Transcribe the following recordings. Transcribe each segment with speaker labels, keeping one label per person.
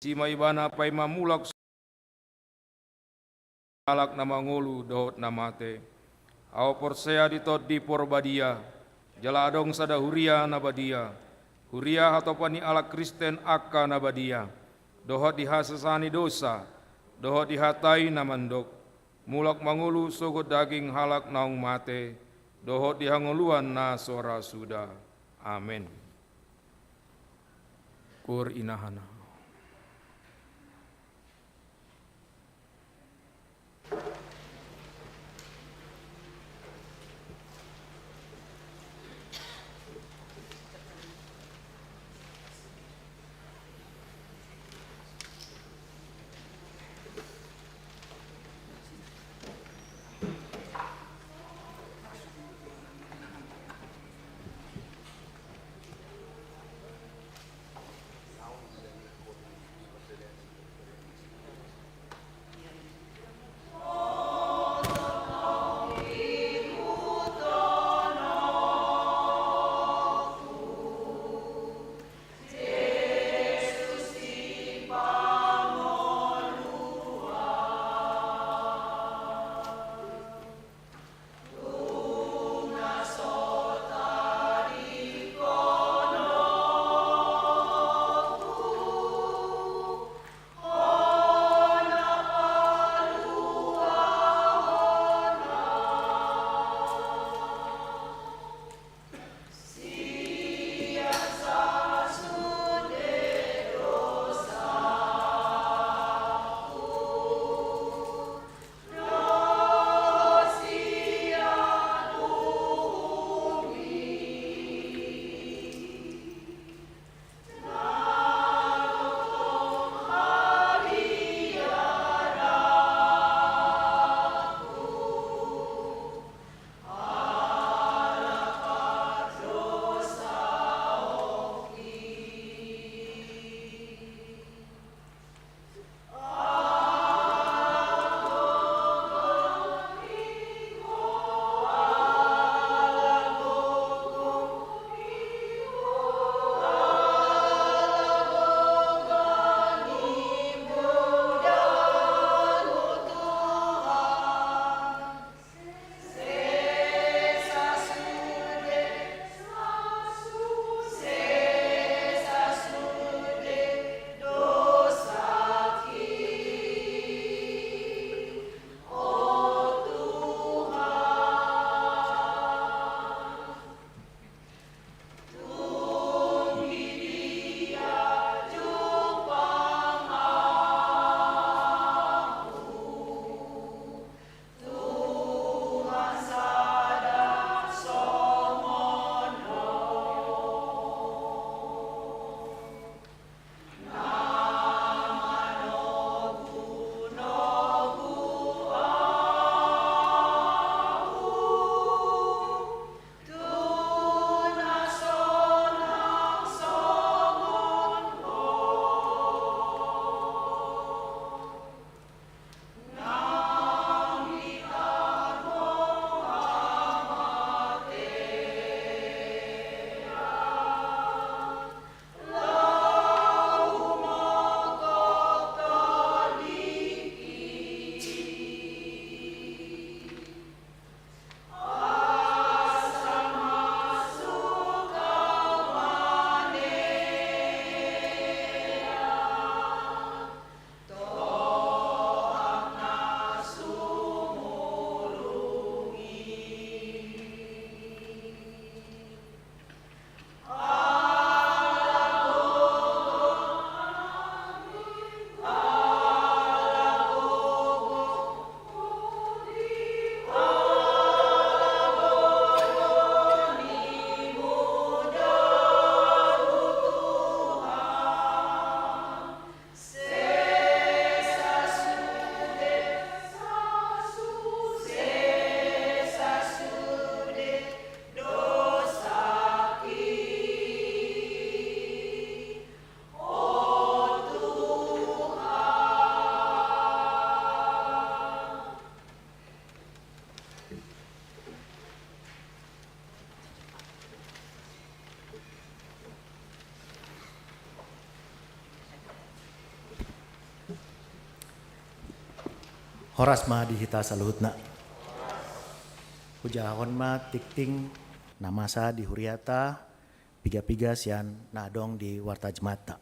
Speaker 1: Sima ibana paima mulak alak nama ngulu dohot namate. Aw porsea ditot di porbadia. Jala adong sada huria nabadia. Huria hatopani alak Kristen akka nabadia. Dohot dihasasani dosa. Dohot dihatai namandok. Mulak mangulu sogot daging halak naung mate. Dohot dihanguluan na sora suda. Amin. Kur inahana.
Speaker 2: Horas ma dihita saluhutna. Hujahon ma tikting namasa di huriata piga-piga sian nadong di warta jemata.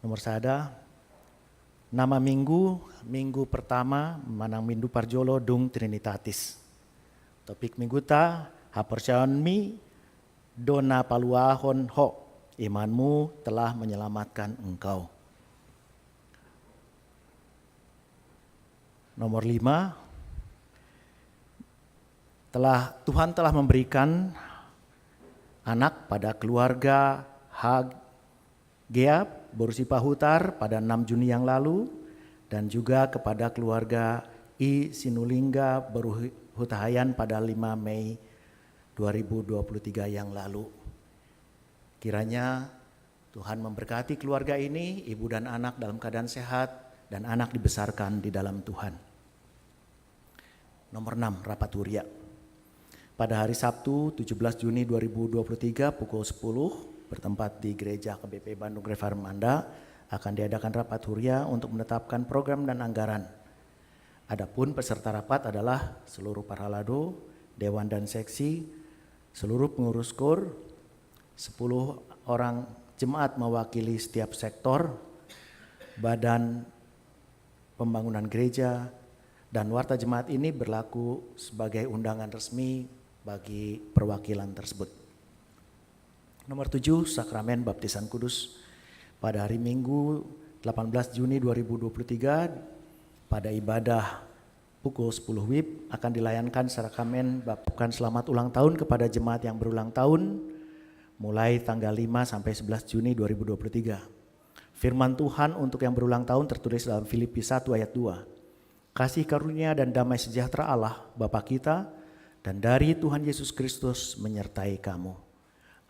Speaker 2: Nomor sada, nama minggu pertama manang Mindu Parjolo dung Trinitatis. Topik minggu ta hapercayon mi dona paluahon ho, imanmu telah menyelamatkan engkau. Nomor 5, Tuhan telah memberikan anak pada keluarga Hagea Borusi Pahutar pada 6 Juni yang lalu, dan juga kepada keluarga I Sinulingga Berhutahayan pada 5 Mei 2023 yang lalu. Kiranya Tuhan memberkati keluarga ini, ibu dan anak dalam keadaan sehat, dan anak dibesarkan di dalam Tuhan. Nomor 6, rapat huria. Pada hari Sabtu 17 Juni 2023 pukul 10 bertempat di Gereja KBP Bandung Reformanda akan diadakan rapat huria untuk menetapkan program dan anggaran. Adapun peserta rapat adalah seluruh paralado, dewan dan seksi, seluruh pengurus KUR, 10 orang jemaat mewakili setiap sektor, badan pembangunan gereja, dan warta jemaat ini berlaku sebagai undangan resmi bagi perwakilan tersebut. Nomor 7, sakramen baptisan kudus. Pada hari Minggu 18 Juni 2023 pada ibadah pukul 10 WIB akan dilayankan sakramen baptisan selamat ulang tahun kepada jemaat yang berulang tahun mulai tanggal 5 sampai 11 Juni 2023. Firman Tuhan untuk yang berulang tahun tertulis dalam Filipi 1 ayat 2. Kasih karunia dan damai sejahtera Allah Bapa kita dan dari Tuhan Yesus Kristus menyertai kamu.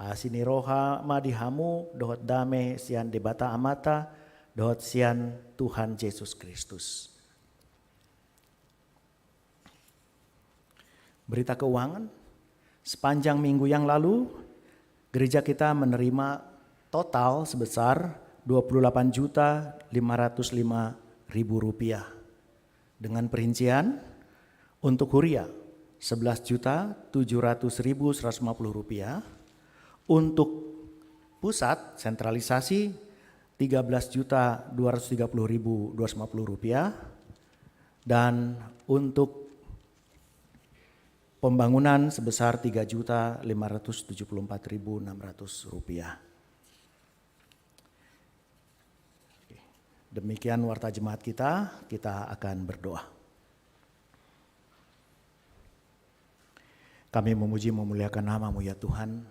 Speaker 2: Asini roha madihamu dohot dame sian debata amata dohot sian Tuhan Yesus Kristus. Berita keuangan, sepanjang minggu yang lalu gereja kita menerima total sebesar Rp28.505.000 dengan perincian untuk huria Rp11.700.150, untuk pusat sentralisasi Rp13.230.250, dan untuk pembangunan sebesar Rp3.574.600. Demikian warta jemaat kita akan berdoa. Kami memuji memuliakan nama-Mu ya Tuhan,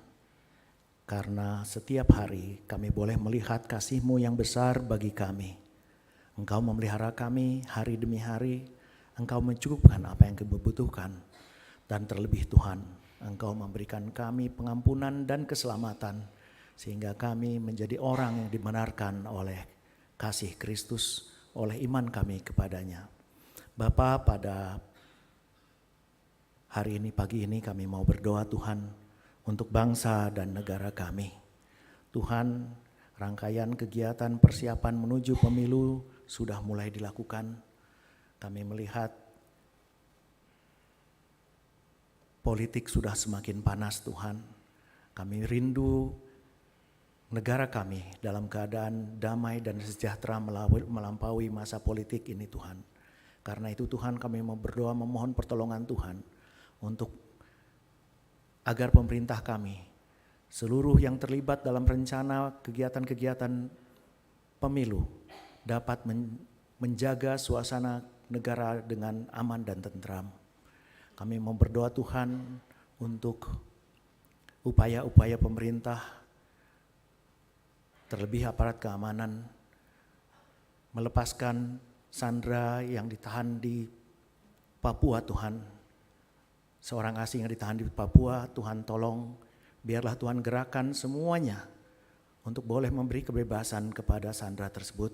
Speaker 2: karena setiap hari kami boleh melihat kasih-Mu yang besar bagi kami. Engkau memelihara kami hari demi hari, Engkau mencukupkan apa yang kami butuhkan, dan terlebih Tuhan, Engkau memberikan kami pengampunan dan keselamatan, sehingga kami menjadi orang yang dibenarkan oleh kasih Kristus oleh iman kami kepadanya. Bapa, pada hari ini, pagi ini kami mau berdoa Tuhan untuk bangsa dan negara kami. Tuhan, rangkaian kegiatan persiapan menuju pemilu sudah mulai dilakukan. Kami melihat politik sudah semakin panas Tuhan. Kami rindu negara kami dalam keadaan damai dan sejahtera melampaui masa politik ini Tuhan. Karena itu Tuhan, kami mau berdoa memohon pertolongan Tuhan untuk agar pemerintah kami, seluruh yang terlibat dalam rencana kegiatan-kegiatan pemilu dapat menjaga suasana negara dengan aman dan tentram. Kami mau berdoa Tuhan untuk upaya-upaya pemerintah, terlebih aparat keamanan, melepaskan sandera yang ditahan di Papua Tuhan. Seorang asing yang ditahan di Papua, Tuhan tolong, biarlah Tuhan gerakan semuanya untuk boleh memberi kebebasan kepada sandera tersebut.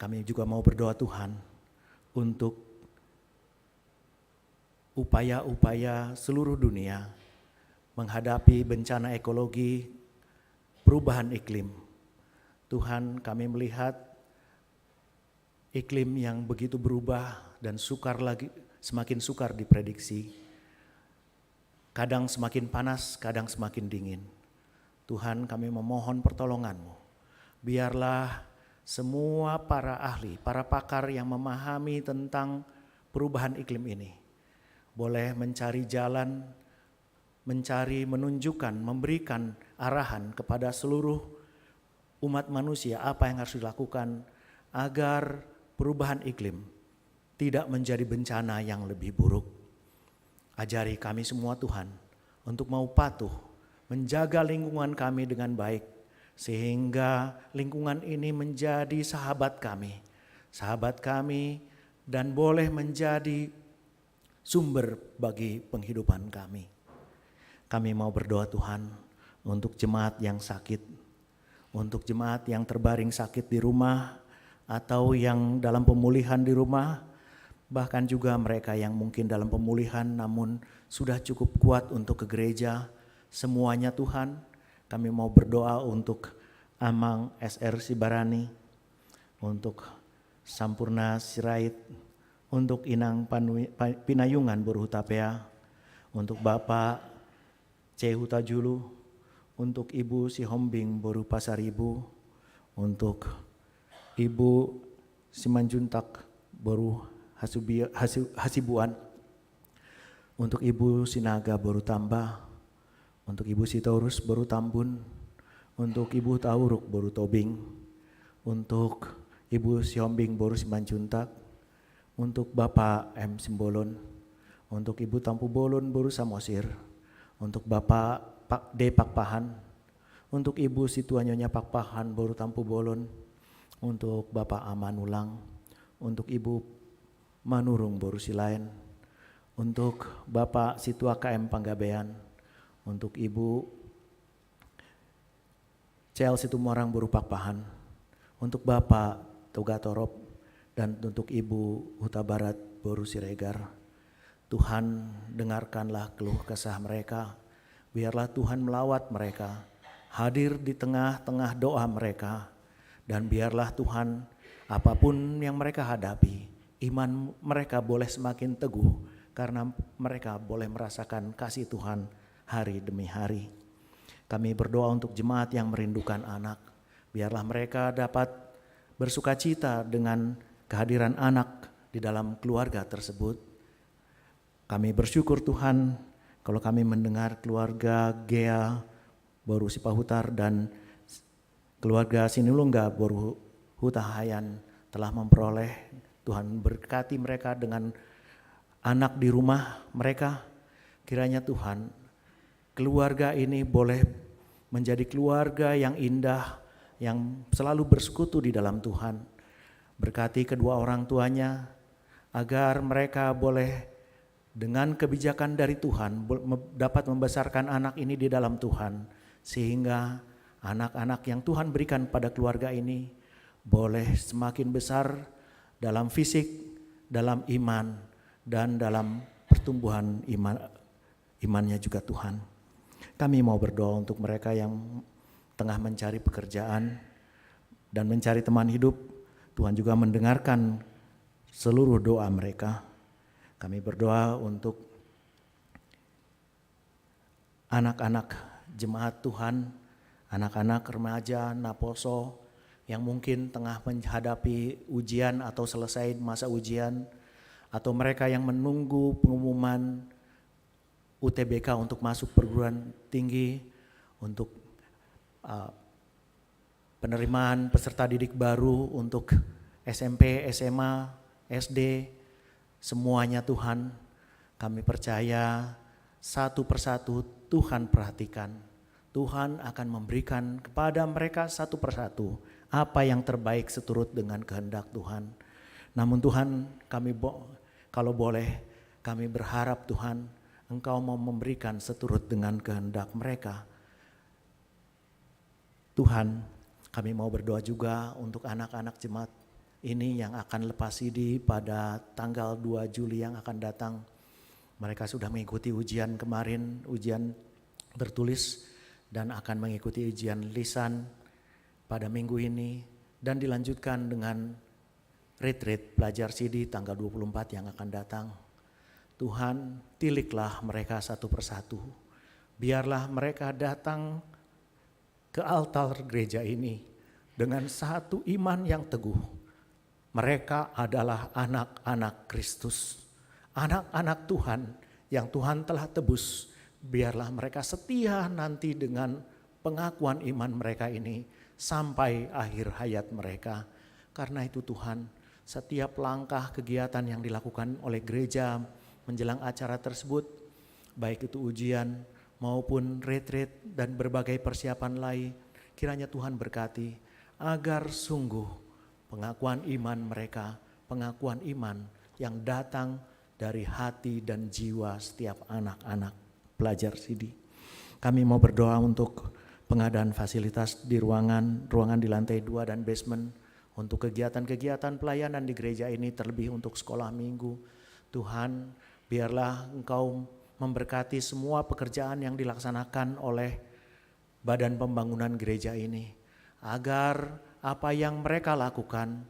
Speaker 2: Kami juga mau berdoa Tuhan untuk upaya-upaya seluruh dunia menghadapi bencana ekologi, perubahan iklim. Tuhan, kami melihat iklim yang begitu berubah dan semakin sukar diprediksi. Kadang semakin panas, kadang semakin dingin. Tuhan, kami memohon pertolongan-Mu. Biarlah semua para ahli, para pakar yang memahami tentang perubahan iklim ini boleh mencari jalan, menunjukkan, memberikan arahan kepada seluruh umat manusia apa yang harus dilakukan agar perubahan iklim tidak menjadi bencana yang lebih buruk. Ajari kami semua Tuhan untuk mau patuh menjaga lingkungan kami dengan baik, sehingga lingkungan ini menjadi sahabat kami dan boleh menjadi sumber bagi penghidupan kami. Kami mau berdoa Tuhan untuk jemaat yang sakit, untuk jemaat yang terbaring sakit di rumah atau yang dalam pemulihan di rumah, bahkan juga mereka yang mungkin dalam pemulihan namun sudah cukup kuat untuk ke gereja. Semuanya Tuhan, kami mau berdoa untuk Amang SR Sibarani, untuk Sampurna Sirait, untuk Inang Pinayungan Boruhutapea, untuk Bapak C. Hutajulu, untuk Ibu Sihombing Boru Pasaribu, untuk Ibu Simanjuntak Boru Hasibuan, untuk Ibu Sinaga Boru Tambah, untuk Ibu Sitorus Boru Tambun, untuk Ibu Tauruk Boru Tobing, untuk Ibu Sihombing Boru Simanjuntak, untuk Bapak M. Simbolon, untuk Ibu Tampu Bolon Boru Samosir, untuk Bapak Pak D. Pakpahan, untuk Ibu Situanyonya Pakpahan Boru Tampu Bolon, untuk Bapak Amanulang, untuk Ibu Manurung Boru Silain, untuk Bapak Situa KM Panggabean, untuk Ibu Cel Situmorang Boru Pakpahan, untuk Bapak Toga Torop, dan untuk Ibu Huta Barat Boru Siregar. Tuhan, dengarkanlah keluh kesah mereka, biarlah Tuhan melawat mereka, hadir di tengah-tengah doa mereka, dan biarlah Tuhan apapun yang mereka hadapi, iman mereka boleh semakin teguh karena mereka boleh merasakan kasih Tuhan hari demi hari. Kami berdoa untuk jemaat yang merindukan anak, biarlah mereka dapat bersukacita dengan kehadiran anak di dalam keluarga tersebut. Kami bersyukur Tuhan kalau kami mendengar keluarga Gea Boru Sipahutar dan keluarga Sinulungga Boru Hutahayan telah memperoleh. Tuhan berkati mereka dengan anak di rumah mereka. Kiranya Tuhan, keluarga ini boleh menjadi keluarga yang indah, yang selalu bersekutu di dalam Tuhan. Berkati kedua orang tuanya, agar mereka boleh dengan kebijakan dari Tuhan dapat membesarkan anak ini di dalam Tuhan. Sehingga anak-anak yang Tuhan berikan pada keluarga ini boleh semakin besar dalam fisik, dalam iman, dan dalam pertumbuhan imannya juga Tuhan. Kami mau berdoa untuk mereka yang tengah mencari pekerjaan dan mencari teman hidup. Tuhan juga mendengarkan seluruh doa mereka. Kami berdoa untuk anak-anak jemaat Tuhan, anak-anak remaja Naposo, yang mungkin tengah menghadapi ujian atau selesai masa ujian, atau mereka yang menunggu pengumuman UTBK untuk masuk perguruan tinggi, untuk penerimaan peserta didik baru untuk SMP, SMA, SD, semuanya Tuhan, kami percaya satu persatu Tuhan perhatikan. Tuhan akan memberikan kepada mereka satu persatu apa yang terbaik seturut dengan kehendak Tuhan. Namun Tuhan, kalau boleh kami berharap Tuhan, Engkau mau memberikan seturut dengan kehendak mereka. Tuhan, kami mau berdoa juga untuk anak-anak jemaat ini yang akan lepas CD pada tanggal 2 Juli yang akan datang. Mereka sudah mengikuti ujian kemarin, ujian tertulis, dan akan mengikuti ujian lisan pada minggu ini, dan dilanjutkan dengan retreat pelajar CD tanggal 24 yang akan datang. Tuhan, tiliklah mereka satu persatu. Biarlah mereka datang ke altar gereja ini dengan satu iman yang teguh. Mereka adalah anak-anak Kristus, anak-anak Tuhan yang Tuhan telah tebus. Biarlah mereka setia nanti dengan pengakuan iman mereka ini sampai akhir hayat mereka. Karena itu Tuhan, setiap langkah kegiatan yang dilakukan oleh gereja menjelang acara tersebut, baik itu ujian maupun retreat dan berbagai persiapan lain, kiranya Tuhan berkati agar sungguh pengakuan iman mereka, pengakuan iman yang datang dari hati dan jiwa setiap anak-anak pelajar CD. Kami mau berdoa untuk pengadaan fasilitas di ruangan di lantai 2 dan basement untuk kegiatan-kegiatan pelayanan di gereja ini, terlebih untuk sekolah minggu. Tuhan, biarlah Engkau memberkati semua pekerjaan yang dilaksanakan oleh badan pembangunan gereja ini, agar apa yang mereka lakukan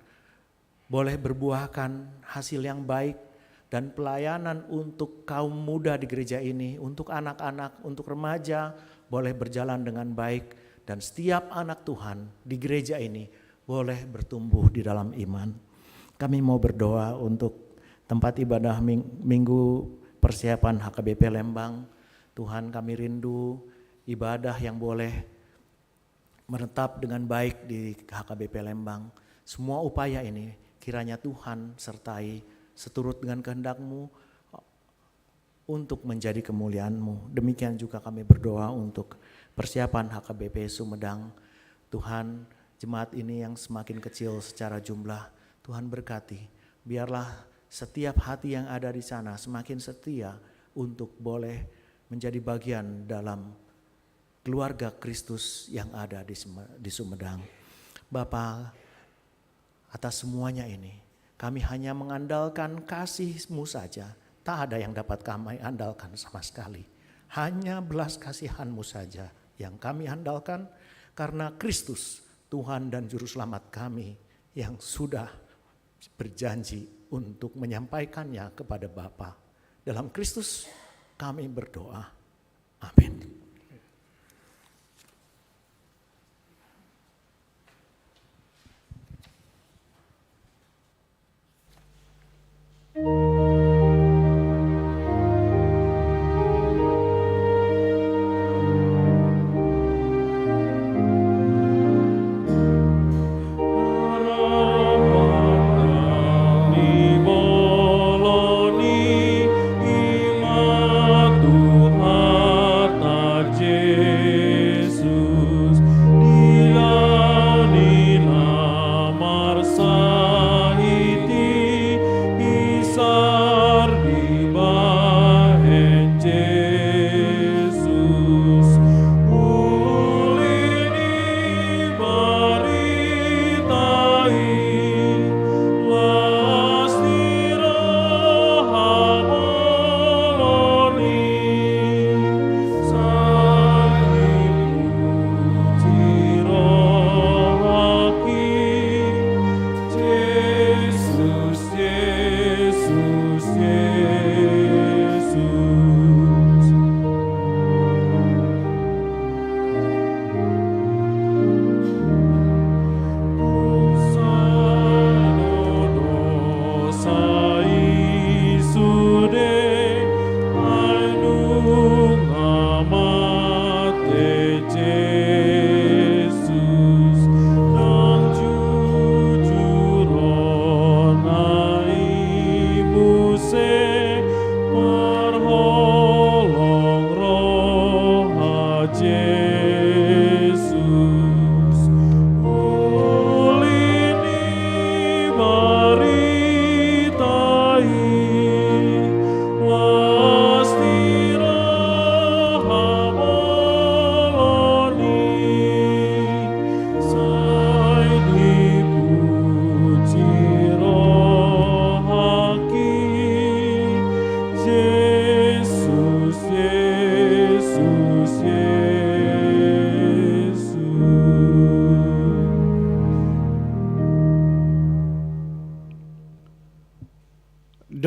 Speaker 2: boleh berbuahkan hasil yang baik dan pelayanan untuk kaum muda di gereja ini, untuk anak-anak, untuk remaja boleh berjalan dengan baik, dan setiap anak Tuhan di gereja ini boleh bertumbuh di dalam iman. Kami mau berdoa untuk tempat ibadah minggu persiapan HKBP Lembang. Tuhan, kami rindu ibadah yang boleh menetap dengan baik di HKBP Lembang. Semua upaya ini kiranya Tuhan sertai seturut dengan kehendak-Mu untuk menjadi kemuliaan-Mu. Demikian juga kami berdoa untuk persiapan HKBP Sumedang. Tuhan, jemaat ini yang semakin kecil secara jumlah, Tuhan berkati. Biarlah setiap hati yang ada di sana semakin setia untuk boleh menjadi bagian dalam keluarga Kristus yang ada di Sumedang. Bapa, atas semuanya ini kami hanya mengandalkan kasih-Mu saja. Tak ada yang dapat kami andalkan sama sekali. Hanya belas kasihan-Mu saja yang kami andalkan, karena Kristus Tuhan dan Juru Selamat kami yang sudah berjanji untuk menyampaikannya kepada Bapa. Dalam Kristus kami berdoa. Amin.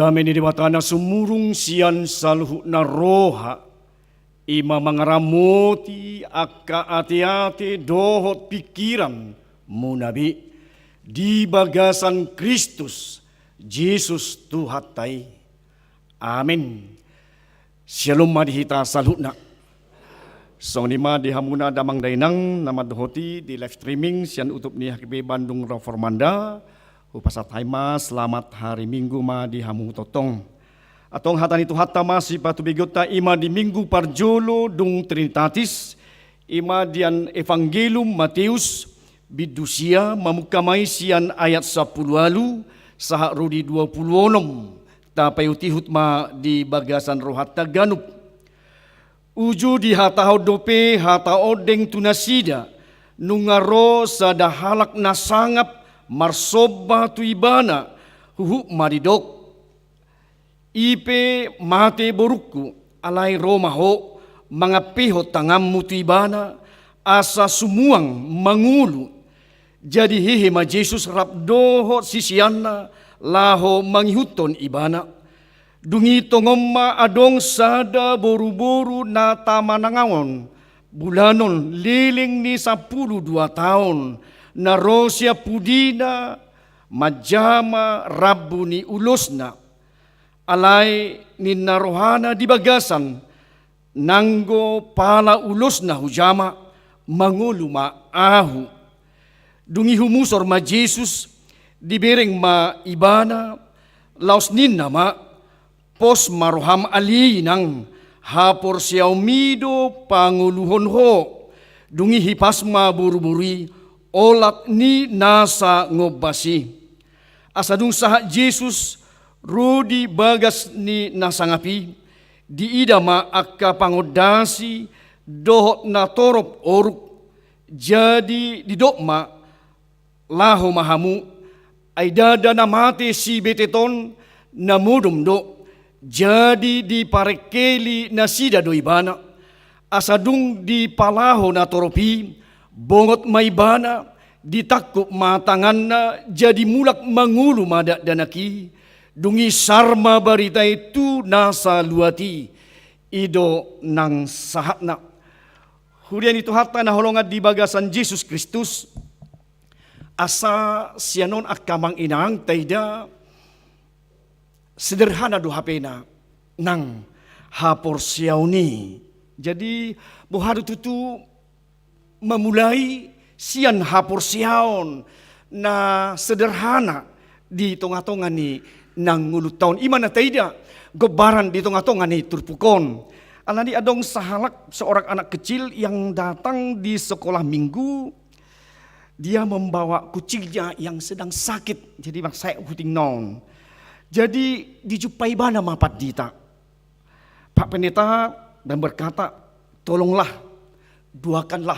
Speaker 3: Amin di watana sumurung sian saluhu na roha. Ima mangaramoti akka ati-ati dohot pikiran munabi. Di bagasan Kristus, Jesus Tuhatai. Amin. Shalom madihita salutna. Song lima di hamuna damang dainang nama dohoti di live streaming sian utup ni HKB Bandung Reformanda. Upasat haima selamat hari Minggu ma di hamu totong. Atong hatan itu hatta masih batu bigota ima di Minggu parjolo dung Trinitatis. Ima dian Evangelium Matius bidusia mamukamai sian ayat 10 alu sahak rudi 26. Tapai utihut ma di bagasan rohatta ganup. Uju di hata dope hata odeng tunasida nungaro sada halak nasangap marsoba tuibana huhu maridok ipe mate boruku alai romaho mangapeho tangammu tuibana asa sumuang mangulu jadi hehe ma Jesus rabdoho sisianna laho mangihuton ibana. Dungi tongomma adong sada boru-boru na tamanangaon bulanon liling ni 12 tahun na rosya pudina majama rabu ni ulosna alay ni narohana di bagasan nanggo pala ulosna hujama manguluma ahu dungi humusor ma Jesus dibereng ma ibana laos ninna ma pos maroham alinang hapor siaumido panguluhon ho dungi hipasma buru-buri olat ni nasa ngobasi asadung sahak Jesus rudi bagas ni nasangapi di idama akka pangodasi dohot na torop oruk jadi di dokma laho mahamu ay dada na mate si beteton na mudum do. Jadi di parekeli nasida doibana asadung di palaho na toropi bongot maibana ditakup matanganna jadi mulak mangulu madak danaki dungi sarma barita itu nasa luati ido nang sahatna hurian itu hatta na holongan di bagasan Jesus Kristus asa sianon akamang inang taida sederhana do hapena nang hapor siauni. Jadi bohadu tutu memulai sian hapor siaon na sederhana di tonga-tonga ni nang ngulut tahun imana taida gobaran di tonga-tonga ni turpukon. Alani adong sahalak seorang anak kecil yang datang di sekolah minggu. Dia membawa kucingnya yang sedang sakit. Jadi bang saya huting non. Jadi dijumpai bana mapat dita. Pak Pendeta dan berkata, tolonglah, duakanlah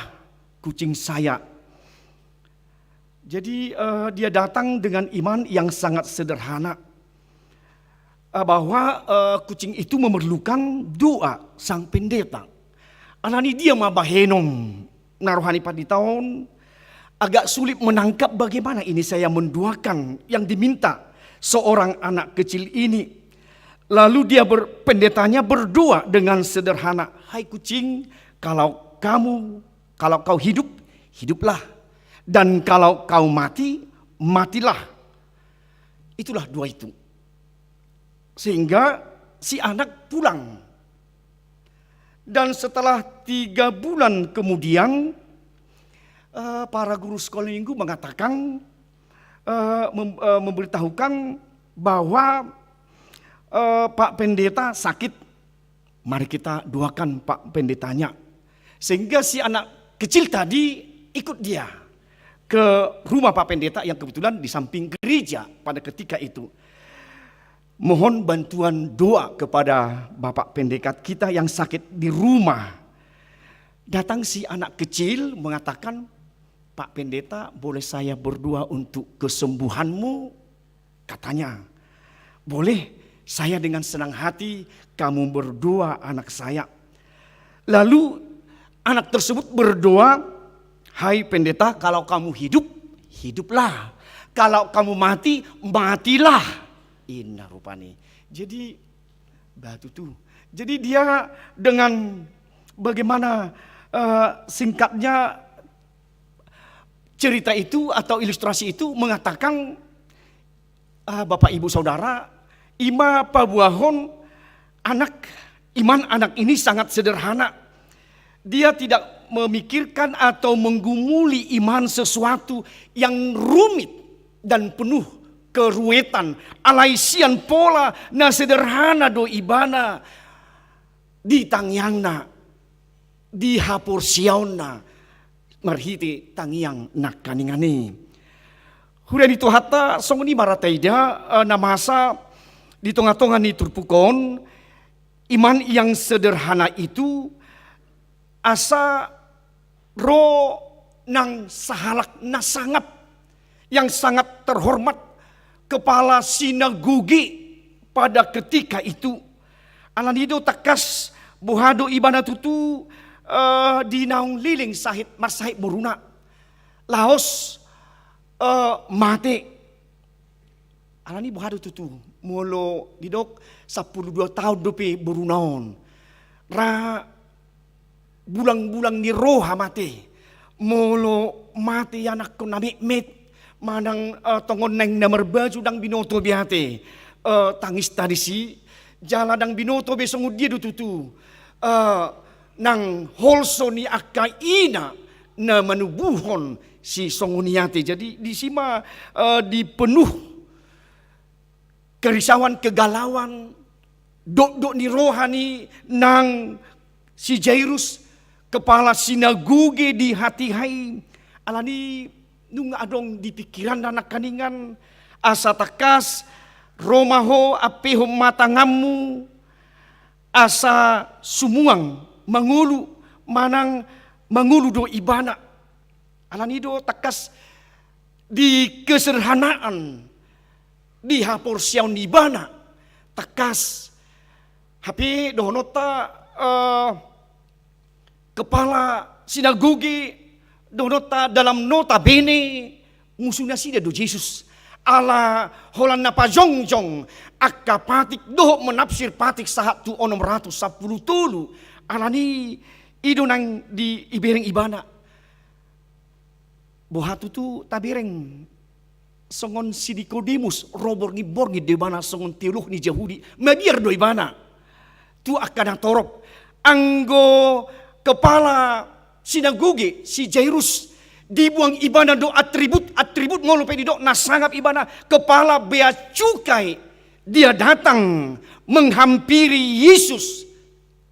Speaker 3: kucing saya. Jadi dia datang dengan iman yang sangat sederhana. Bahwa kucing itu memerlukan doa sang pendeta. Alani dia mabahenom narohani paditaon. Agak sulit menangkap bagaimana ini saya menduakan yang diminta seorang anak kecil ini. Lalu dia pendetanya berdoa dengan sederhana. Hai kucing, kalau kau hidup, hiduplah. Dan kalau kau mati, matilah. Itulah doa itu. Sehingga si anak pulang. Dan setelah 3 bulan kemudian, para guru sekolah minggu mengatakan, memberitahukan bahwa Pak Pendeta sakit. Mari kita doakan Pak Pendetanya. Sehingga si anak kecil tadi ikut dia ke rumah Pak Pendeta yang kebetulan di samping gereja pada ketika itu. Mohon bantuan doa kepada Bapak Pendekat kita yang sakit di rumah. Datang si anak kecil mengatakan, Pak Pendeta, boleh saya berdoa untuk kesembuhanmu? Katanya, boleh, saya dengan senang hati kamu berdoa anak saya. Lalu anak tersebut berdoa, hai pendeta, kalau kamu hidup, hiduplah. Kalau kamu mati, matilah. Inna rupani. Jadi batu tuh. Jadi dia dengan bagaimana singkatnya cerita itu atau ilustrasi itu mengatakan, Bapak Ibu Saudara, ima pabuahon iman anak ini sangat sederhana. Dia tidak memikirkan atau menggumuli iman sesuatu yang rumit dan penuh keruwetan. Alaisian pola na sederhana do ibana di tangyangna di hapur siauna marhiti tangyang nakaningani. Hudan itu hatta songni marataida namasa di tengah-tengah ni turpukon iman yang sederhana itu asa ro nang sahalak nasangap yang sangat terhormat kepala sinagogi pada ketika itu. Alanido takas buhado ibana tutu di naung liling sahit marsahit boruna laos mate. Alani buhado tutu molo didok 12 tahun dope borunaon ra bulang-bulang ni roha mate molo mate anak ko namit manang tongon neng namar baju dang binoto biate tangis tadi si jala dang binoto besong dia tutu nang holso ni akaina na manubuhon si songoniate. Jadi di sima dipenuh kerisauan kegalauan dok ni rohani nang si Jairus kepala sinagoge di hati hai alani nung adong di pikiran anak kaningan asa takas romaho apehom matangamu asa sumuang mangulu manang mangulu do ibana alani do takas di kesederhanaan di hapor siaun ibana takas hape donota kepala sinagoge donota dalam nota bene musuhnya sida do Yesus ala holan napa jongjong akapatik doh menafsir patik sahat tu 610 tulu alani ido nang di ibereng ibana bohatu tu tabereng songon si Nikodemus robor ni borgi de bana songon teoloh ni Yahudi mediar do ibana tu akadang torop anggo kepala sinagoge si Jairus dibuang ibana do atribut ngolo pe do nasangap ibana kepala bea cukai dia datang menghampiri Yesus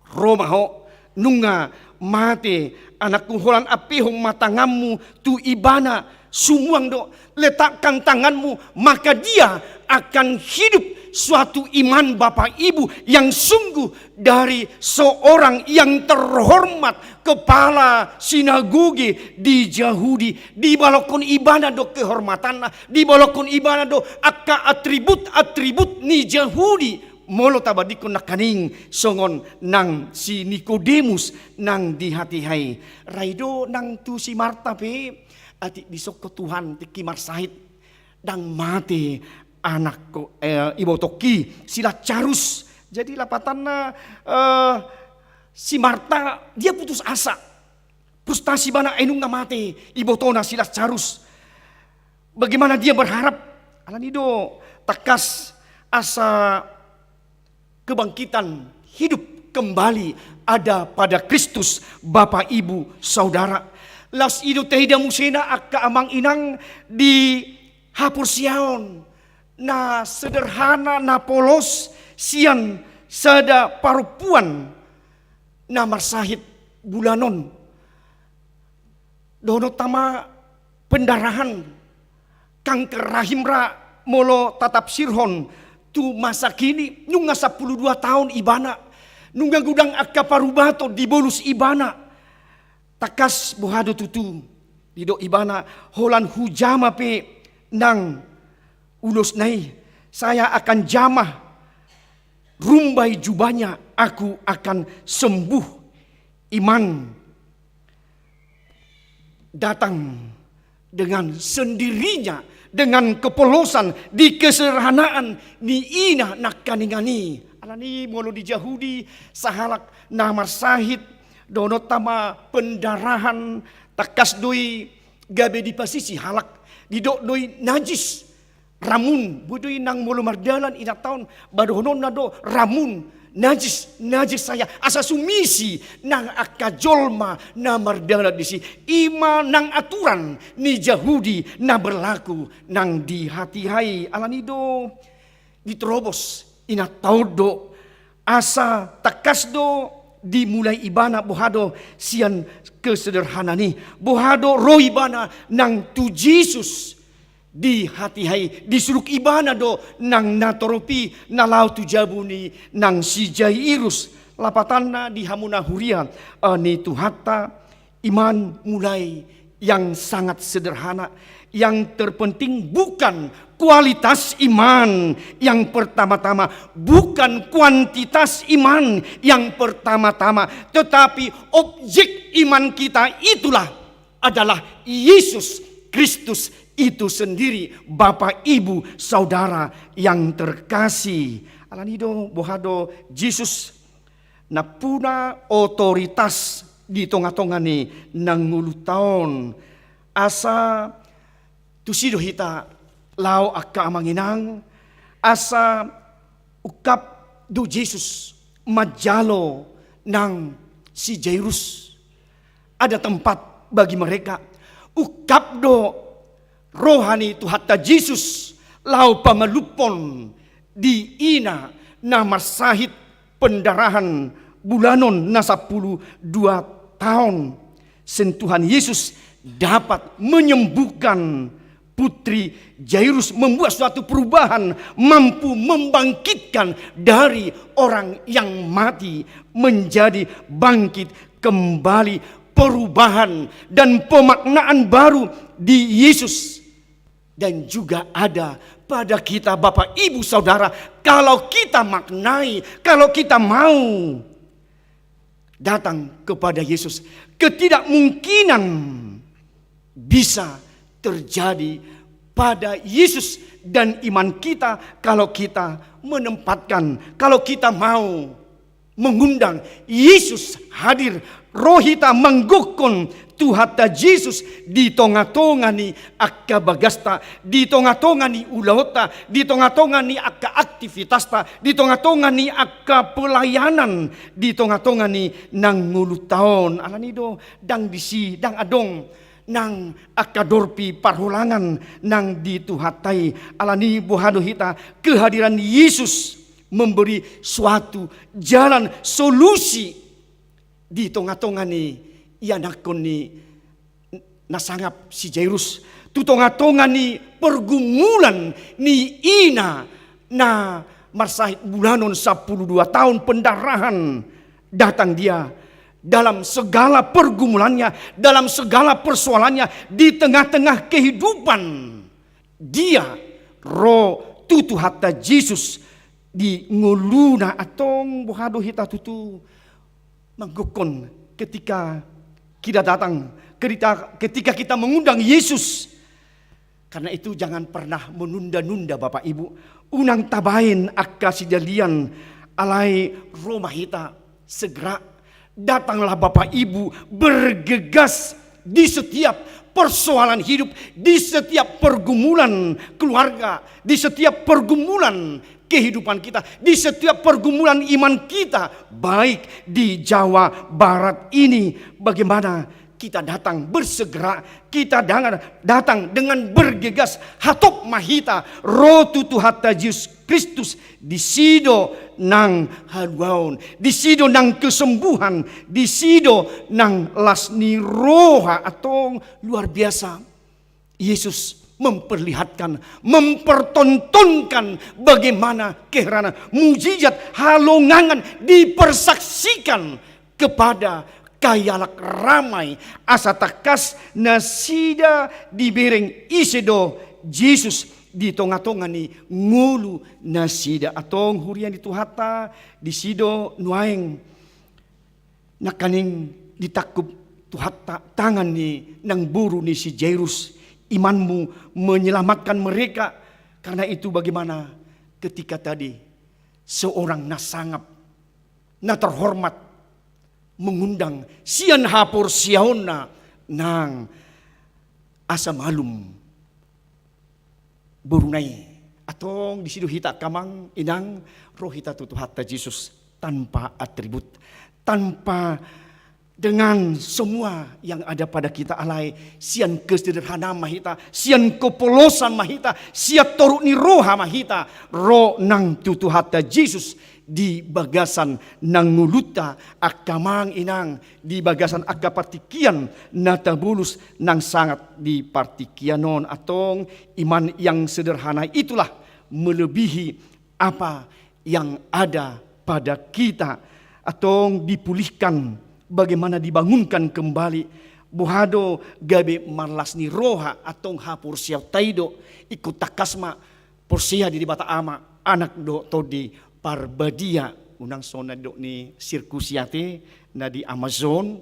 Speaker 3: romaho nunga mate anakku holan apehong matangamu tu ibana sumuang do letakkan tanganmu maka dia akan hidup suatu iman Bapak Ibu yang sungguh dari seorang yang terhormat kepala sinagoge di Yahudi di balokon ibana do kehormatan di balokon ibana do akka atribut ni Yahudi molo tabadikon nakaning songon nang si Nikodemus nang di hati hai raido nang tu si Marta pe ati bisok ke Tuhan tiki marsahit dang mate anakku ibu toki sila carus jadi lapatanna si Marta dia putus asa frustasi bana enung mate ibu tona sila carus bagaimana dia berharap alanido takas asa kebangkitan hidup kembali ada pada Kristus Bapak Ibu Saudara las ido tehida musena akka amang inang di hapur siaon na sederhana na polos sian sada parupuan na marsahit bulanon dono tama pendarahan kanker rahimra molo tatap sirhon tu masa kini nunga 12 tahun ibana nunga gudang akka parubato di bolus ibana takas buhado tutu dido ibana holan hujama pe nang ulos nai saya akan jamah rumbai jubahnya aku akan sembuh iman datang dengan sendirinya dengan kepolosan, di kesederhanaan, ni ina nak kaningani. Alani mulu di Yahudi sahalak namar sahid, dono tama pendarahan, takas doi gabe di pasisi halak, didok doi najis, ramun, budoi nang mulu mardalan ina taon, badono nado ramun, najis saya asa sumisi nang akajolma na mardala disi ima nang aturan ni Yahudi na berlaku nang di hati hai alanido diterobos ina taudo asa takasdo dimulai ibana bohado sian kesederhanani bohado roibana nang tu Jesus di hati hai disuluk ibana do nang natoropi nalau tu jabuni nang si Jairus lapatanna di hamuna huria ni tuhata iman mulai yang sangat sederhana. Yang terpenting bukan kualitas iman yang pertama-tama, bukan kuantitas iman yang pertama-tama, tetapi objek iman kita itulah adalah Yesus Kristus itu sendiri. Bapak, Ibu, Saudara yang terkasih, alanido bohado Jesus napuna otoritas di tonga-tonga ni nang ngulu taon asa tusido hita lau akka amanginang asa ukap do Jesus majalo nang si Jairus. Ada tempat bagi mereka ukap do rohani tu hatta Jesus lau pamalupon di ina na marsahit pendarahan bulanon na 12 tahun. Sentuhan Yesus dapat menyembuhkan putri Jairus, membuat suatu perubahan, mampu membangkitkan dari orang yang mati menjadi bangkit kembali, perubahan dan pemaknaan baru di Yesus. Dan juga ada pada kita Bapak Ibu Saudara, kalau kita maknai, kalau kita mau datang kepada Yesus, ketidakmungkinan bisa terjadi pada Yesus dan iman kita kalau kita menempatkan, kalau kita mau mengundang Yesus hadir, rohita menggukun tuhata Yesus di tonga-tonga ni akka bagasta, di tonga-tonga ni ulauta, di tonga-tonga ni akka aktivitasta, di tonga-tonga ni akka pelayanan, di tonga-tonga ni nang ngulu taon alanido dang disi dang adong nang akadorpi parhulangan nang dituhatai alani bohado hita kehadiran Yesus memberi suatu jalan solusi di tonga-tonga ni ianakon ni nasangap si Jairus tu tonga-tonga ni pergumulan ni ina na marsahit bulanon 12 tahun pendarahan. Datang dia dalam segala pergumulannya, dalam segala persoalannya, di tengah-tengah kehidupan dia roh tutu hatta Yesus di nguluna atong bohado hita tutu menggukon ketika kita datang, ketika kita mengundang Yesus. Karena itu jangan pernah menunda-nunda Bapak Ibu. Unang tabain akka sidalian alai rumah hita segera. Datanglah Bapak Ibu bergegas di setiap persoalan hidup, di setiap pergumulan keluarga, di setiap pergumulan kehidupan kita, di setiap pergumulan iman kita, baik di Jawa Barat ini. Bagaimana kita datang bersegera, kita datang dengan bergegas, hatop mahita, rotu tuhata Yesus Kristus di sido nang haluaon, di sido nang kesembuhan, di sido nang lasni roha atong luar biasa. Yesus memperlihatkan, mempertontonkan bagaimana keheranan, mujizat, halongangan dipersaksikan kepada kayalak ramai asa takas nasida dibereng isedo Jesus di tonga-tonga ni ngulu nasida atong hurian itu hata di sido nuaeng nakaning ditakup tuhata tangan ni nang buru ni si Jairus imanmu menyelamatkan mereka. Karena itu bagaimana ketika tadi seorang nasangap, na terhormat, mengundang sian hapur siaona nang asa malum Brunei. Atong di situ hita kamang inang roh hita tutu hatta Yesus tanpa atribut, tanpa dengan semua yang ada pada kita alai, sian kesederhanaan mahita, sian kepolosan mahita, siat toruk ni roha mahita, roh nang tutu hatta Yesus di bagasan nang nguluta akamang inang, di bagasan akapartikian natabulus nang sangat di partikianon. Atong iman yang sederhana itulah melebihi apa yang ada pada kita. Atong dipulihkan, bagaimana dibangunkan kembali. Buhado gabe marlas ni roha atong hapur siaw taido ikut takasma porsia di bata ama anak do todi parbadia unang sona do ni sirkusiate na di Amazon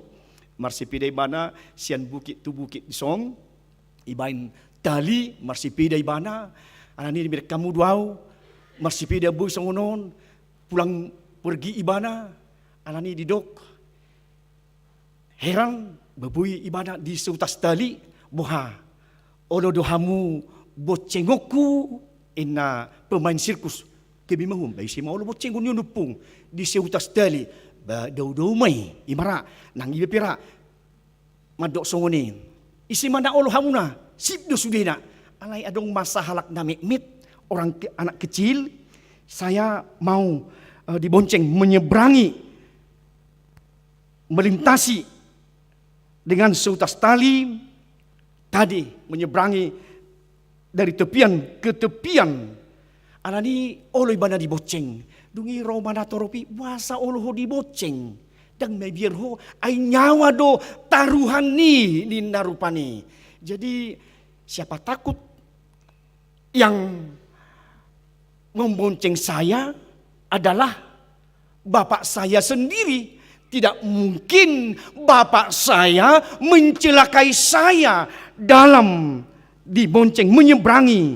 Speaker 3: marsipida ibana sian bukit tu bukit song ibain tali marsipida ibana anani di kamu duau marsipida bu songonon pulang pergi ibana anani di dok heran babui ibana di seutas tali boha odo dohamu bocengoku ina pemain sirkus kebi mahum bai si maulo bocengun nyunupung di seutas tali ba dau mai imara nang ibe pira madok songoni isi mana olo hamuna sip do sudena alai adong masa halak na mit orang anak kecil saya mau dibonceng menyeberangi melintasi dengan seutas tali tadi menyeberangi dari tepian ke tepian. Anani olo ibana diboceng. Dungi romana toropi wasa olo ho diboceng. Dan may biar ho ay nyawa do taruhan ni narupani. Jadi siapa takut yang membonceng saya adalah bapak saya sendiri. Tidak mungkin bapak saya mencelakai saya dalam dibonceng menyeberangi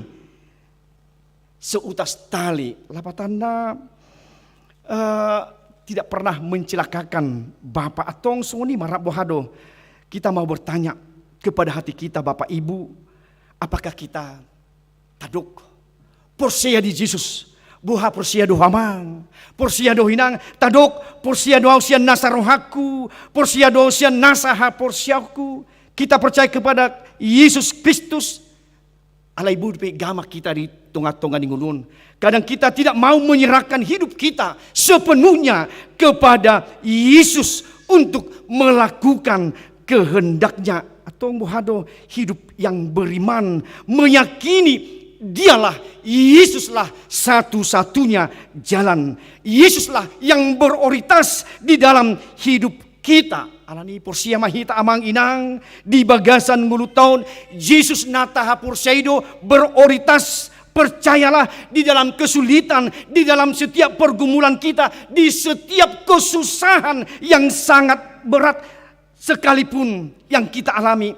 Speaker 3: seutas tali. Lapatanda tidak pernah mencelakakan bapak atong suni marap bohado. Kita mau bertanya kepada hati kita bapak ibu, apakah kita taduk porsia di Yesus? Buha porsia do hamang, porsia do hinang, tadok porsia do sian nasa rohaku, porsia do sian nasa ha porsiaku. Kita percaya kepada Yesus Kristus. Alai budpe gama kita di tengah-tengah ngulun. Kadang kita tidak mau menyerahkan hidup kita sepenuhnya kepada Yesus untuk melakukan kehendaknya. Atau buhado hidup yang beriman, meyakini Dialah, Yesuslah satu-satunya jalan. Yesuslah yang beroritas di dalam hidup kita. Alani porsia mahita amang inang di bagasan mulut tahun. Yesus nata hapursaido beroritas. Percayalah di dalam kesulitan, di dalam setiap pergumulan kita, di setiap kesusahan yang sangat berat sekalipun yang kita alami,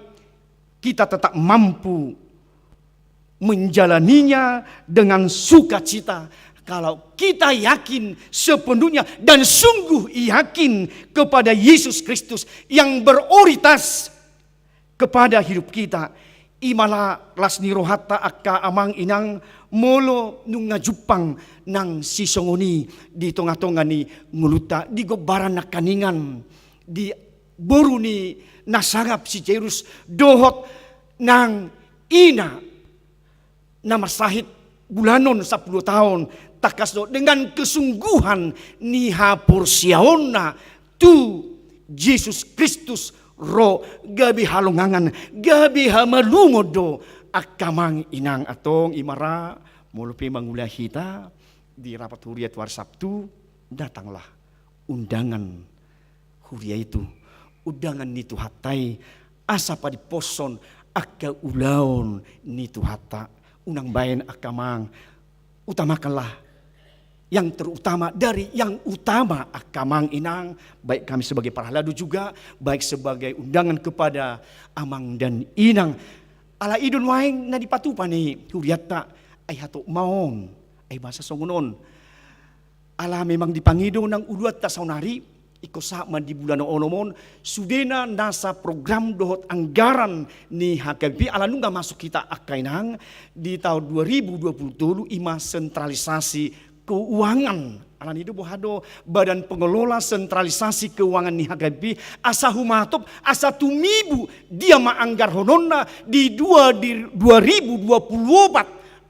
Speaker 3: kita tetap mampu menjalaninya dengan sukacita. Kalau kita yakin sepenuhnya dan sungguh yakin kepada Yesus Kristus yang beroritas kepada hidup kita. Imala lasni rohata akka amang inang molo nung ngajupang nang sisongoni di tongah-tongah ni nguluta di gobaran na kaningan di boru ni nasangap si Jairus dohot nang ina na masahit bulanon 10 tahun takas do dengan kesungguhan ni hapursiaona tu Yesus Kristus ro gabi halungangan gabi hamalumodo akamang inang atong imara mulupi mangulah hita di rapat huria tuar Sabtu datanglah undangan huria itu undangan nitu hatai asa pa di poson akka ulaon nitu hata unang bayan akamang utamakanlah yang terutama dari yang utama akamang inang, baik kami sebagai parahladu juga, baik sebagai undangan kepada amang dan inang. ala idon waeng na dipatupa ni huriata ay hato maon ay basa songonon. Ala memang dipangido ng uluat ta saunari iko sama di bulan onomon sudena nasa program dohot anggaran ni HKBP ala nungga masuk kita akainang di tahun 2020 ima sentralisasi keuangan. Alan itu bohado badan pengelola sentralisasi keuangan ni HKBP asa humatop asa tumibu dia maanggar hononna di 2024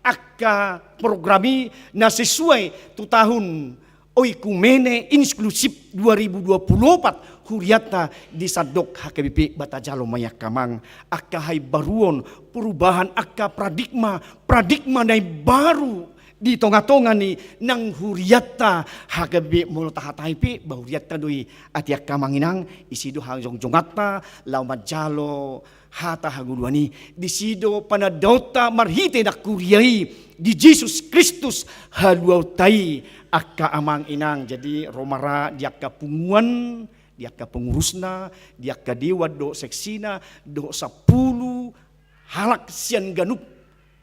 Speaker 3: akka programi na sesuai tu tahun oikumene inklusif 2024 huriata di sadok HKBP Batajalo Mayakamang akka hai baruon perubahan akka paradigma nai baru di tonga-tonga ni nang huriata HKBP mulu tahataipi bahuriata doi atiak kamanginang isido hangjong jongata laumat jalo hata haguluani disido panadota marhite nak kuriai di Yesus Kristus haluautai akka amang inang. Jadi romara diakka punguan diakka pengurusna diakka dewa do seksina do 10 halak sian ganup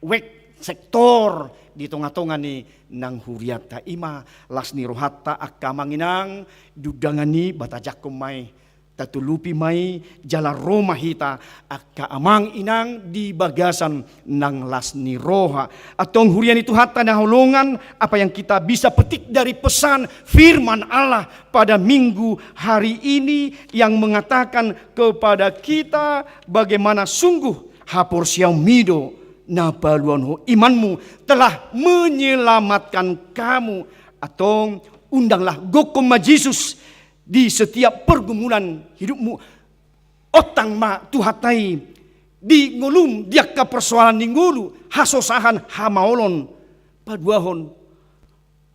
Speaker 3: wek sektor di tonga-tonga ni nang huriata ima lasni rohata akka manginang dudangani batajakom mai tatulupi mai jala Roma hita akka amang inang di bagasan nang lasni roha atong hurian itu hatta na holongan apa yang kita bisa petik dari pesan firman Allah pada minggu hari ini yang mengatakan kepada kita bagaimana sungguh hapor siau mido na baluanho imanmu telah menyelamatkan kamu. Atau undanglah gokom ma Yesus di setiap pergumulan hidupmu. Otang ma tuhatai di ngulum diakka persoalan di ngulu hasosahan hamaolon paduahon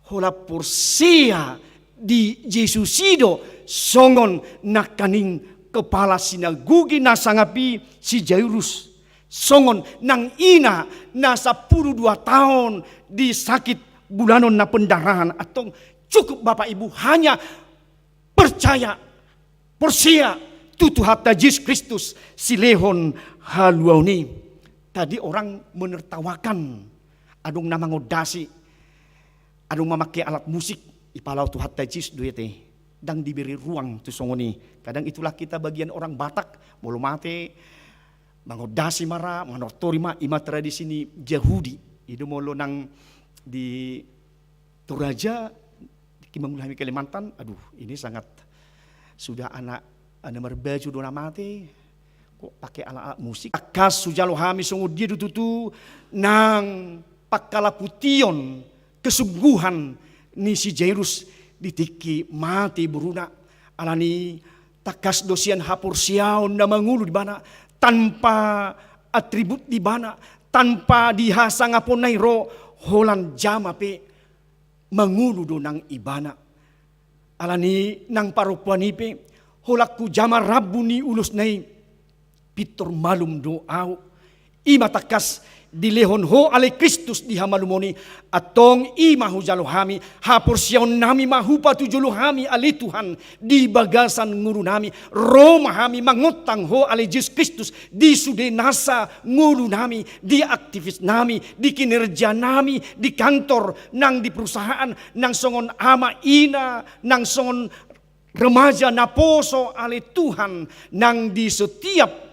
Speaker 3: hola porsia di Yesusido songon nakaning kepala sinagogi nasangapi si Jairus. Songon nang ina na 12 tahun di sakit bulanon na pendarahan atau cukup Bapak Ibu hanya percaya persia tutu hatta Yesus Kristus silehon haluauni. Tadi orang menertawakan adung nama ngodasi adung memakai alat musik ipalau tu hatta Yesus duete dan diberi ruang tu songoni. Kadang itulah kita bagian orang Batak mulu mate mangodasi mara, manortori ma ima tradisi ni Yahudi. Itu molo nang di Toraja, di Kimamulami Kalimantan. Aduh, ini sangat sudah anak merbaju dona mati. Kok pakai alat musik? Akas sujalo hami songo dia dututu nang pakalapution kesungguhan ni si Jairus ditiki mati beruna alani takas dosian hapur siaon na mangulu di bana tanpa atribut di bana, tanpa dihasa ngaponai ro holan jama pe mangulu do nang ibana. Alani nang parupuani pe holaku jama rabu ni ulus nai pitor malum do au ima takas dilehon ho ale Kristus di hamalumoni atong ima hujalo hami hapur siaon nami mahupa tujulu hami ale Tuhan di bagasan nguru nami Roma hami mangotang ho ale Yesus Kristus di sude nasa nguru nami di aktivis nami di kinerja nami di kantor nang di perusahaan nang songon ama ina nang songon remaja naposo ale Tuhan nang di setiap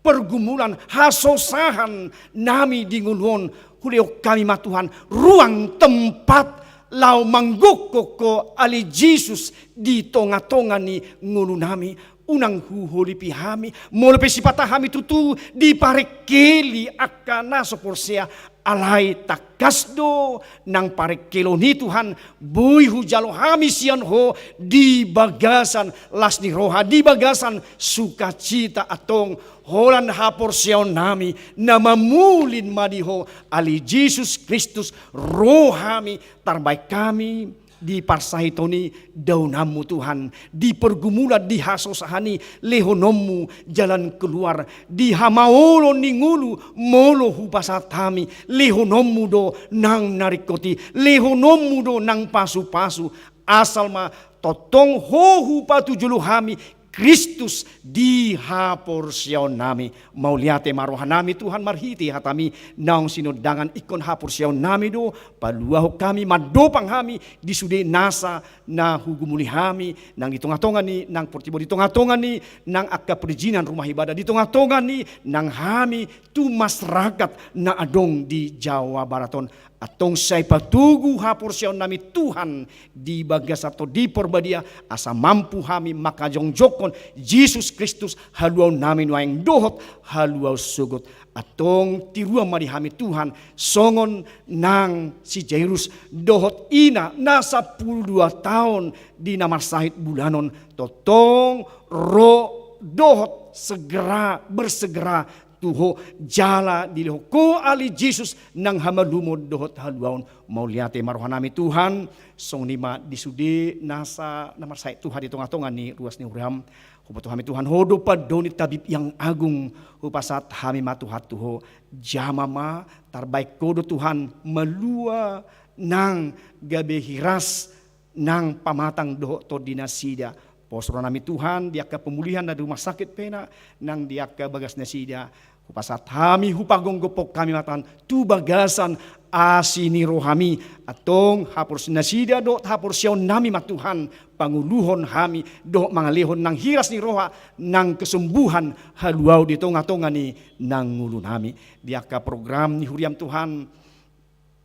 Speaker 3: pergumulan hasosahan nami di ngulon hulio kami matuhan ruang tempat lau manggoko ko ali Yesus di tonga-tonga ni ngulu nami unang huhuli pihami molope sipata hami tutu di parekeli akana soporsea alai takasdo nang parekelo ni Tuhan bui hujalo hami sian ho di bagasan lasni roha di bagasan sukacita atong holan hapor siaon nami nama mulin madiho ali Yesus Kristus rohami tarbaik kami di parsahitoni daunamu Tuhan di pergumulan di hasosahani lehonommu jalan keluar di hamaolo ningulu molo hupasatami lehonommu do nang narikoti lehonommu do nang pasu-pasu asal ma totong ho hupa tujulu hami Kristus di hapor siyaw nami. Mauliate marohan nami Tuhan marhiti hatami naong sinudangan ikon hapor siyaw nami do. Paluaho kami madopang kami di sude nasa na hugumuli kami nang ditungatongan ni nang portibo ditungatongan ni nang akka perizinan rumah ibadah ditungatongan ni nang kami tu masyarakat na adong di Jawa Baraton. Atong say patugu hapor siyaw nami Tuhan di bagas atau di porbadia asa mampu kami makajongjokon Jesus Kristus haluaw namin waing dohot haluaw sugot. Atong tiruang mari kami Tuhan songon nang si Jairus dohot ina nasa 12 tahun di namarsahit bulanon totong ro dohot segera bersegera tuho jala diliho ko ali Jesus nang hamalumod dohot haluaon mauliate marohan nami Tuhan song nima disudi nasa namarsay Tuhan itong atongan ni ruas ni Uriam hupato kami Tuhan hodo pa donit tabib yang agung hupasat kami matuhat tuho jamama tarbaik kodo Tuhan malua nang gabe hiras nang pamatang doho to dinasida posro nami Tuhan diaka pemulihan na rumah sakit pena nang diaka bagas nasida hupasat kami hupagong gopok kami matan tu bagasan asini rohami atong hapor sinasida do hapor siyaw nami matuhan panguluhon kami do mangalihon nang hiras ni roha nang kesembuhan haluaw dito ngatongan ni nang ngulu nami diaka program ni huriam Tuhan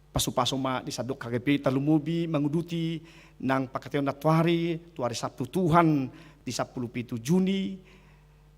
Speaker 3: pasu-pasu ma disadok KGP talumubi manguduti nang pakateon tuari Sabtu Tuhan di 17 Juni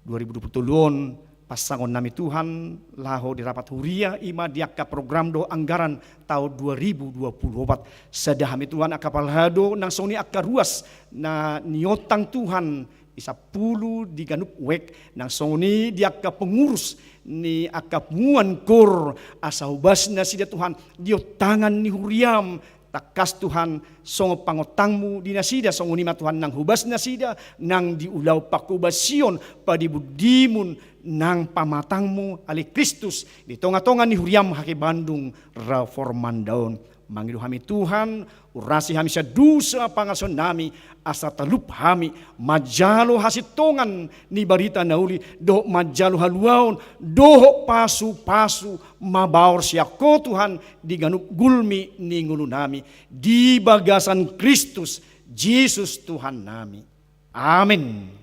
Speaker 3: 2020 pasangon nami Tuhan laho di rapat huria ima diaka program do anggaran tahun 2024 sadah kami Tuhan akapalhado nang soni akka ruas na niotang Tuhan isa 10 di ganup wek nang soni diaka pengurus ni akap muan kor asa hubas na sida Tuhan dio tangan ni huriam takas Tuhan songo pangotangmu dinasida songo nima Tuhan nang hubas nasida nang diulaw pakubasion padibudimun nang pamatangmu ali Kristus di tonga-tonga ni huriam hake Bandung reformandaon mangidu kami Tuhan urasi kami sa dusa pangason nami asa talup kami majalo hasitongan ni barita nauli doh majalo haluaon doh pasu-pasu mabaor siya ko Tuhan di ganup gulmi ni ngulu nami di bagasan Kristus Jesus Tuhan nami amin.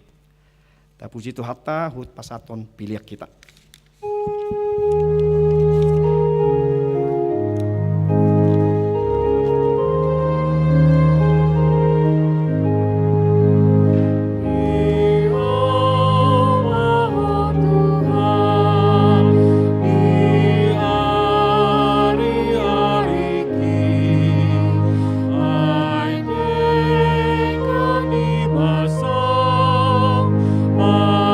Speaker 3: Puji Tuhan hut pasaton pilih kita.
Speaker 4: Amen.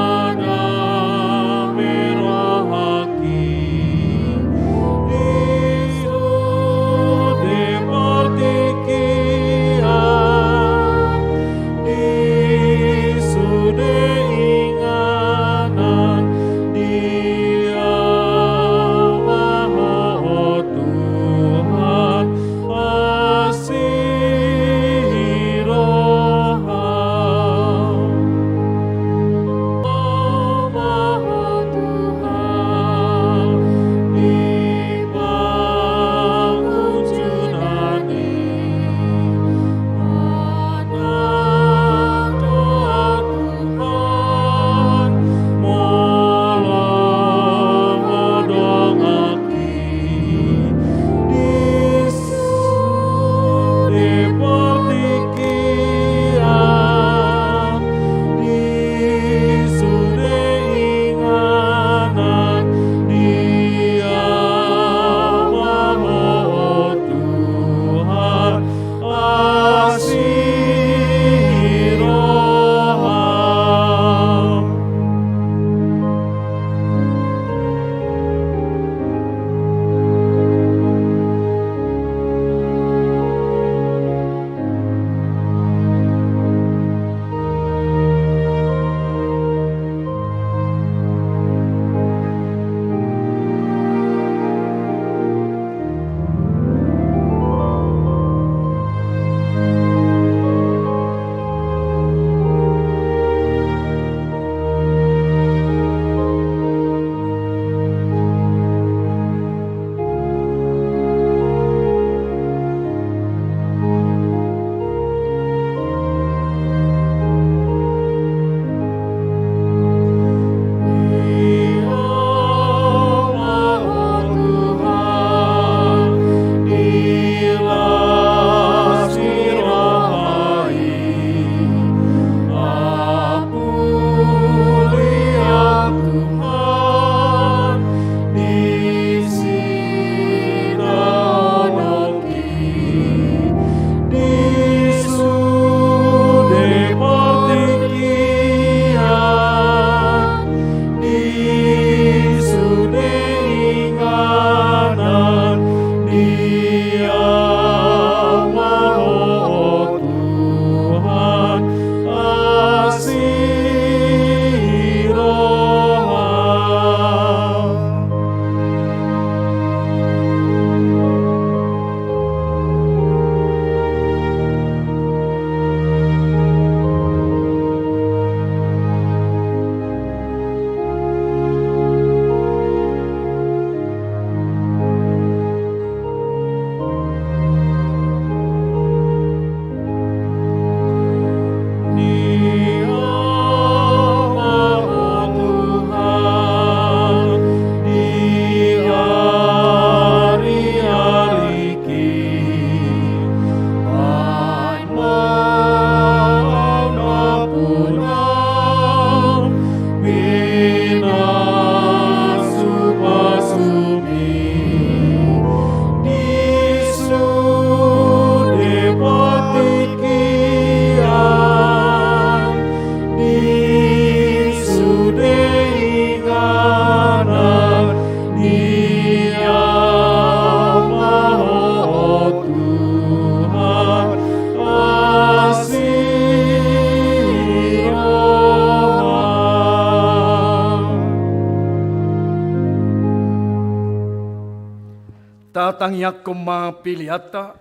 Speaker 3: Tatangyak koma piliata,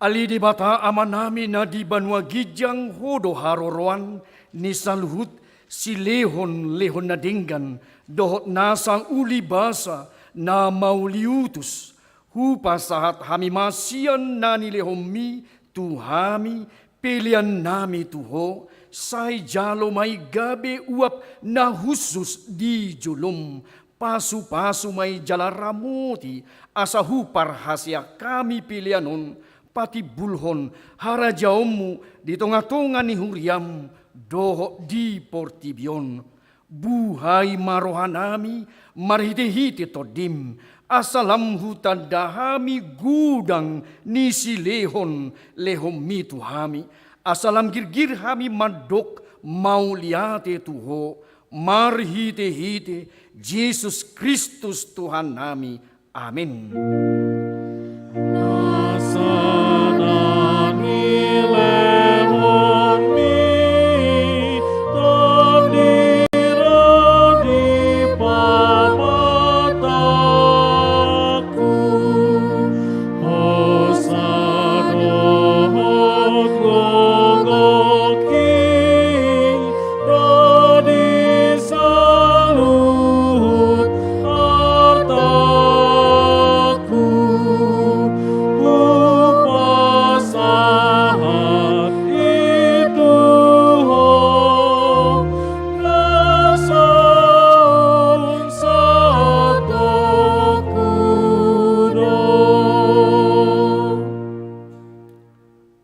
Speaker 3: ali di bata amanami na di banwa gijang hodo haroroan, ni saluhut si lehon na dinggan, dohot nasang uli basa na mauliutus, hupa sahat hami masian na nilehomi tuhami, pilihan nami tuho, say jalo may gabi uap na husus di julum, pasu-pasu may jalaramuti, asa hupar hasya kami pilihanon, pati bulhon harajaomu di tonga-tonga ni huriam, doho di portibion. Buhay marohanami, marhiti-hiti todim, asalam hutan dahami gudang ni silehon lehom mitu hami, asalam girgir hami madok mauliate tuho, marhiti-hiti Yesus Kristus Tuhan nami. Amin.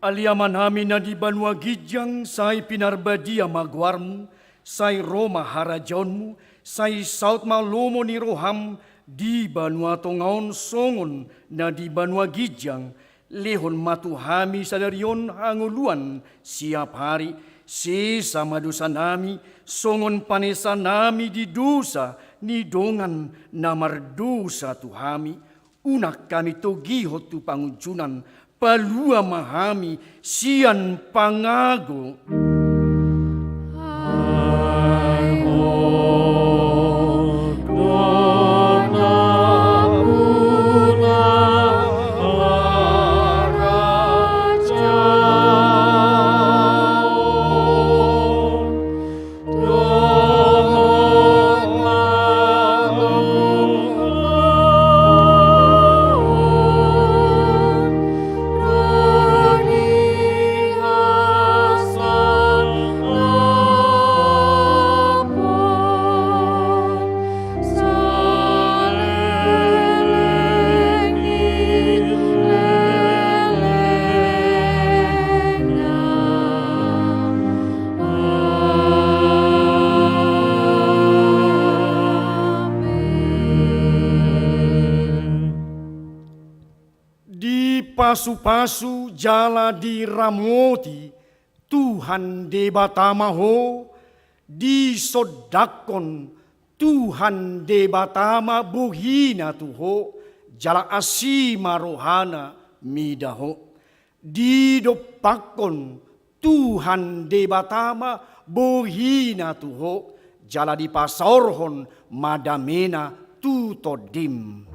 Speaker 3: Aliaman namin na di banwa gijang, say pinarbadia magwarmu, say Roma harajonmu, say South Malomo ni Roham, di banwa tongaon songon na di banwa gijang, lehon matuhami sadarion hanguluan siap hari, sesa madusa nami, songon panesa nami di dosa, ni dongan na mardosa tuhami, unak kami togihot tu pangunjunan, palua mahami sian pangago. Pasu-pasu jala di ramoti, Tuhan debatamaho, di sodakon, Tuhan debatama buhina tuho, jala asima rohana midaho, di dopakon, Tuhan debatama buhina tuho, jala di pasorhon madamena tutodim.